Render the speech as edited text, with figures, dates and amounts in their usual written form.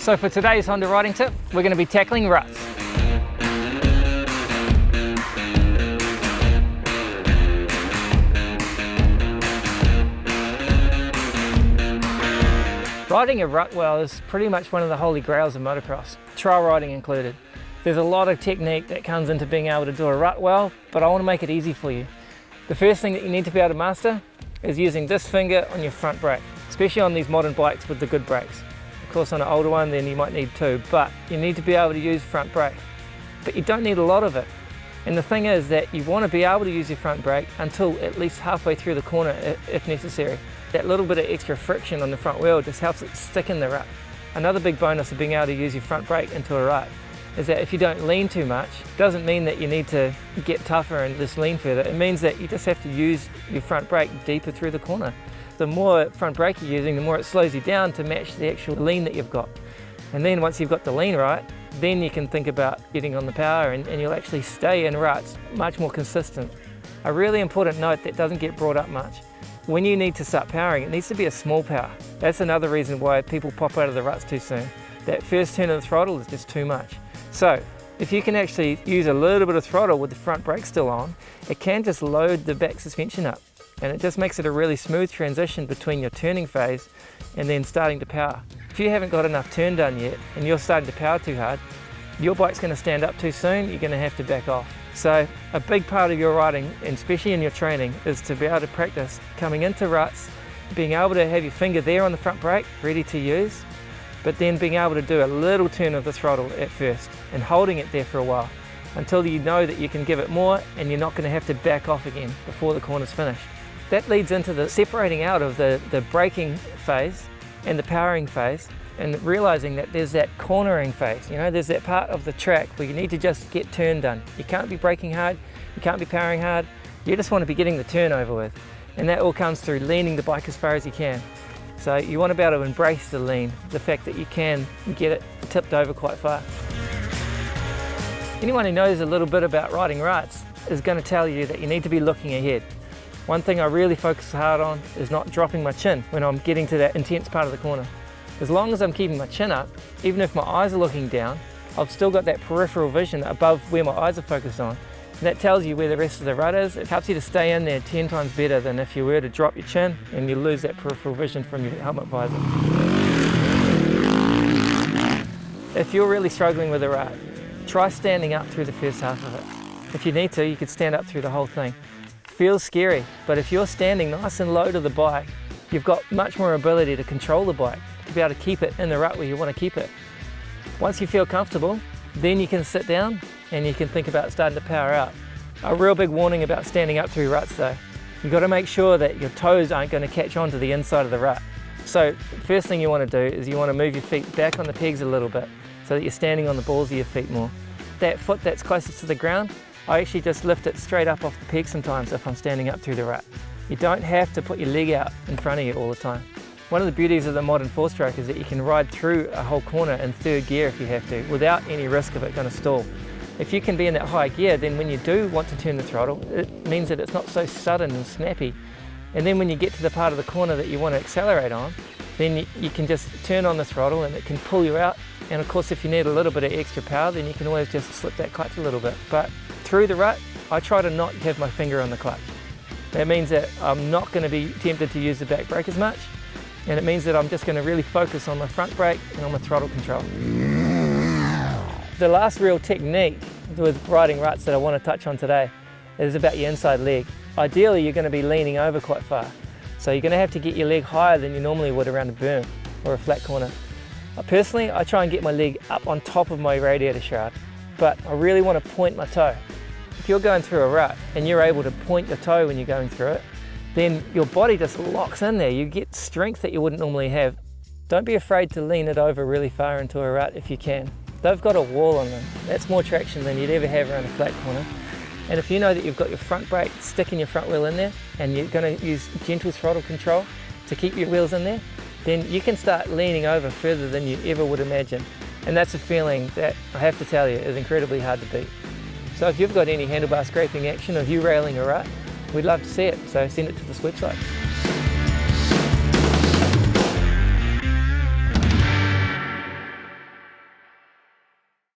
So for today's Honda riding tip, we're going to be tackling ruts. Riding a rut well is pretty much one of the holy grails of motocross, trail riding included. There's a lot of technique that comes into being able to do a rut well, but I want to make it easy for you. The first thing that you need to be able to master is using this finger on your front brake, especially on these modern bikes with the good brakes. Of course on an older one then you might need two, but you need to be able to use front brake. But you don't need a lot of it. And the thing is that you want to be able to use your front brake until at least halfway through the corner if necessary. That little bit of extra friction on the front wheel just helps it stick in the rut. Another big bonus of being able to use your front brake into a rut is that if you don't lean too much, it doesn't mean that you need to get tougher and just lean further. It means that you just have to use your front brake deeper through the corner. The more front brake you're using, the more it slows you down to match the actual lean that you've got. And then once you've got the lean right, then you can think about getting on the power and you'll actually stay in ruts much more consistent. A really important note that doesn't get brought up much. When you need to start powering, it needs to be a small power. That's another reason why people pop out of the ruts too soon. That first turn of the throttle is just too much. So if you can actually use a little bit of throttle with the front brake still on, it can just load the back suspension up. And it just makes it a really smooth transition between your turning phase and then starting to power. If you haven't got enough turn done yet and you're starting to power too hard, your bike's going to stand up too soon, you're going to have to back off. So a big part of your riding, and especially in your training, is to be able to practice coming into ruts, being able to have your finger there on the front brake, ready to use, but then being able to do a little turn of the throttle at first and holding it there for a while until you know that you can give it more and you're not going to have to back off again before the corner's finished. That leads into the separating out of the braking phase and the powering phase, and realizing that there's that cornering phase. You know, there's that part of the track where you need to just get turn done. You can't be braking hard, you can't be powering hard, you just want to be getting the turn over with. And that all comes through leaning the bike as far as you can. So you want to be able to embrace the lean, the fact that you can get it tipped over quite far. Anyone who knows a little bit about riding ruts is going to tell you that you need to be looking ahead. One thing I really focus hard on is not dropping my chin when I'm getting to that intense part of the corner. As long as I'm keeping my chin up, even if my eyes are looking down, I've still got that peripheral vision above where my eyes are focused on. And that tells you where the rest of the rut is. It helps you to stay in there 10 times better than if you were to drop your chin and you lose that peripheral vision from your helmet visor. If you're really struggling with a rut, try standing up through the first half of it. If you need to, you could stand up through the whole thing. It feels scary, but if you're standing nice and low to the bike, you've got much more ability to control the bike, to be able to keep it in the rut where you want to keep it. Once you feel comfortable, then you can sit down and you can think about starting to power out. A real big warning about standing up through ruts though. You've got to make sure that your toes aren't going to catch on to the inside of the rut. So first thing you want to do is you want to move your feet back on the pegs a little bit so that you're standing on the balls of your feet more. That foot that's closest to the ground, I actually just lift it straight up off the peg sometimes if I'm standing up through the rut. You don't have to put your leg out in front of you all the time. One of the beauties of the modern four-stroke is that you can ride through a whole corner in third gear if you have to, without any risk of it going to stall. If you can be in that high gear, then when you do want to turn the throttle, it means that it's not so sudden and snappy. And then when you get to the part of the corner that you want to accelerate on, then you can just turn on the throttle and it can pull you out. And of course, if you need a little bit of extra power, then you can always just slip that clutch a little bit. But through the rut, I try to not have my finger on the clutch. That means that I'm not going to be tempted to use the back brake as much. And it means that I'm just going to really focus on my front brake and on my throttle control. The last real technique with riding ruts that I want to touch on today is about your inside leg. Ideally, you're going to be leaning over quite far. So you're going to have to get your leg higher than you normally would around a berm or a flat corner. Personally, I try and get my leg up on top of my radiator shroud, but I really want to point my toe. If you're going through a rut and you're able to point your toe when you're going through it, then your body just locks in there. You get strength that you wouldn't normally have. Don't be afraid to lean it over really far into a rut if you can. They've got a wall on them. That's more traction than you'd ever have around a flat corner. And if you know that you've got your front brake sticking your front wheel in there and you're going to use gentle throttle control to keep your wheels in there, then you can start leaning over further than you ever would imagine. And that's a feeling that I have to tell you is incredibly hard to beat. So if you've got any handlebar scraping action of you railing a rut, we'd love to see it, so send it to this website.